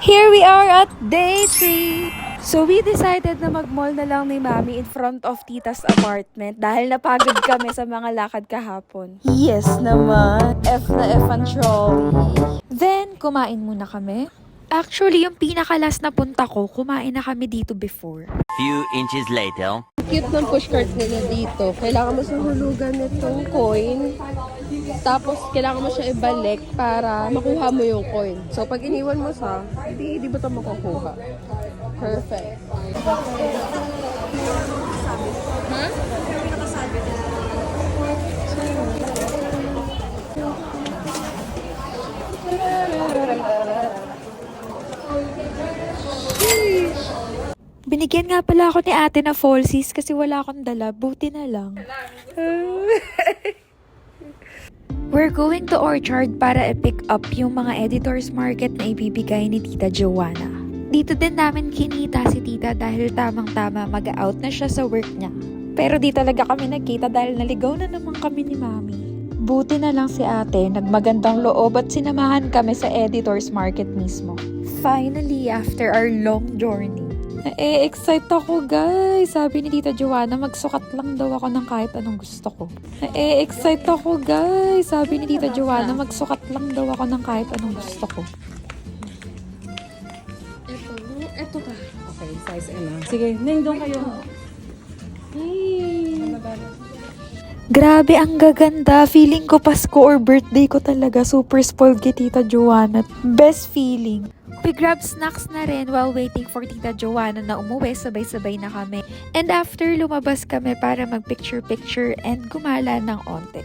Here we are at day 3. So we decided na mag-mall na lang ni Mami in front of Tita's apartment dahil napagod kami sa mga lakad kahapon. Yes naman, F na F ang trolley. Then, kumain muna kami. Actually, yung pinakalas na punta ko, kumain na kami dito before. Few inches later. Cute ng pushcart nila dito. Kailangan mo sa hulugan nitong coin. Tapos, kailangan mo siya ibalik para makuha mo yung coin. So, pag iniwan mo sa, hindi ba ito makukuha? Perfect. Ha? Binigyan nga pala ako ni ate na falsies kasi wala akong dala. Buti na lang. We're going to Orchard para i-pick up yung mga editors market na ibibigay ni Tita Joanna. Dito din namin kinita si Tita dahil tamang-tama mag-out na siya sa work niya. Pero di talaga kami nagkita dahil naligaw na naman kami ni Mami. Buti na lang si ate, nagmagandang loob at sinamahan kami sa editors market mismo. Finally, after our long journey. Na-excite ako, guys. Sabi ni Tita Joanna, magsukat lang daw ako ng kahit anong gusto ko. Na-excite ako, guys. Sabi ni Tita Joanna, magsukat lang daw ako ng kahit anong gusto ko. Ito ka. Okay, size M. Sige, nandun kayo. Grabe, ang gaganda. Feeling ko Pasko or birthday ko talaga. Super spoiled kay Tita Joanna. Best feeling. We grabbed snacks na rin while waiting for Tita Joanna na umuwi. Sabay-sabay na kami. And after, lumabas kami para mag-picture-picture and gumala ng onte.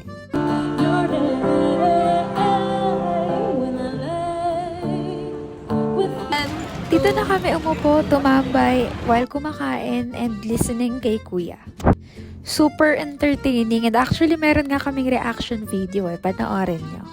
Dito na kami umupo, tumambay while kumakain and listening kay Kuya. Super entertaining and actually meron nga kaming reaction video panoorin nyo.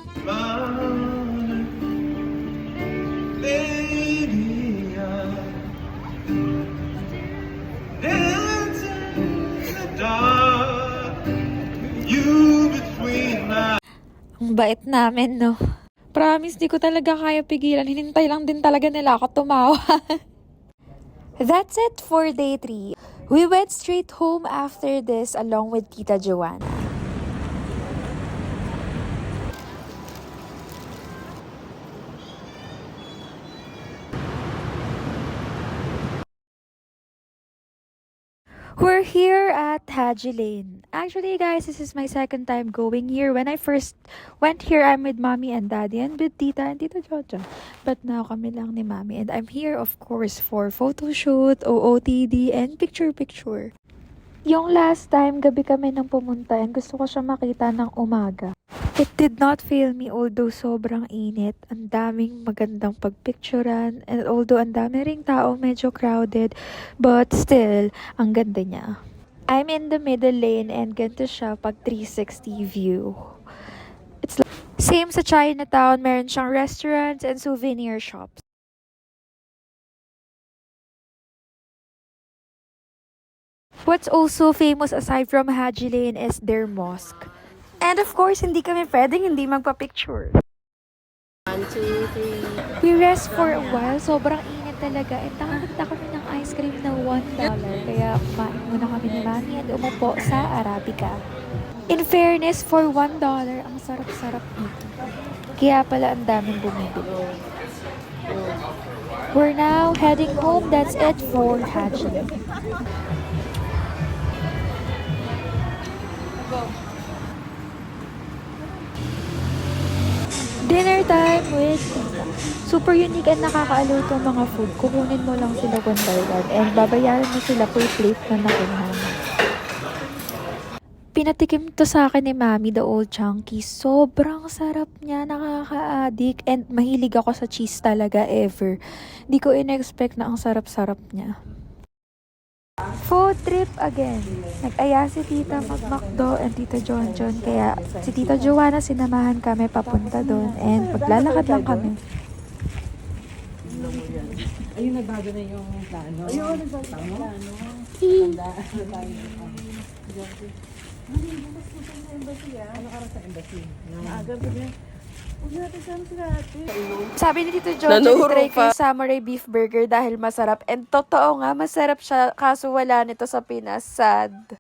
Ang bait namin, no? Promise, di ko talaga kaya pigilan. Hinintay lang din talaga nila ako tumawa. That's it for day 3. We went straight home after this along with Tita Joanna. We're here at Haji Lane. Actually, guys, this is my second time going here. When I first went here, I'm with Mommy and Daddy and with Tita and Tita Jojo. But now, kami lang ni Mommy. And I'm here, of course, for photo shoot, OOTD, and picture-picture. Yung last time, gabi kami nang pumunta and gusto ko siya makita ng umaga. It did not fail me although sobrang init. Ang daming magandang pagpicturan and although ang dami ring tao, medyo crowded. But still, ang ganda niya. I'm in the middle lane and ganito siya pag 360 view. It's like, same sa Chinatown, meron siyang restaurants and souvenir shops. What's also famous aside from Haji Lane is their mosque. And of course, hindi kami pwedeng hindi magpa-picture. 1, 2, 3. We rest for a while. Sobrang init talaga. And nakakita kami ng ice cream na $1. Kaya kumain muna kami ni Mami at umupo sa Arabica. In fairness, for $1, ang sarap-sarap nito. Kaya pala ang daming bumibili. We're now heading home. That's it for Haji. Dinner time with Tita. Super unique and nakakaaliw itong mga food. Kukunin mo lang sila one by one and babayaran mo sila per plate na nakunan. Pinatikim to sa akin ni Mami, the old chunky. Sobrang sarap niya, nakaka-addict and mahilig ako sa cheese talaga ever. Di ko in-expect na ang sarap-sarap niya. Food trip again. Nag-aya si Tita mag-McDo and Tita John kaya si Tita Joanna sinamahan kami papunta doon and maglalakad lang kami. Ayun, nagbago na yung plano. Ayun, nagbago na yung plano. Ano oras sa embassy? Maaga ba niya? Sabi ni Tito Jojo, Nanuro try ko pa. yung samurai beef burger dahil masarap. And totoo nga, masarap siya. Kaso wala nito sa Pinas. Sad.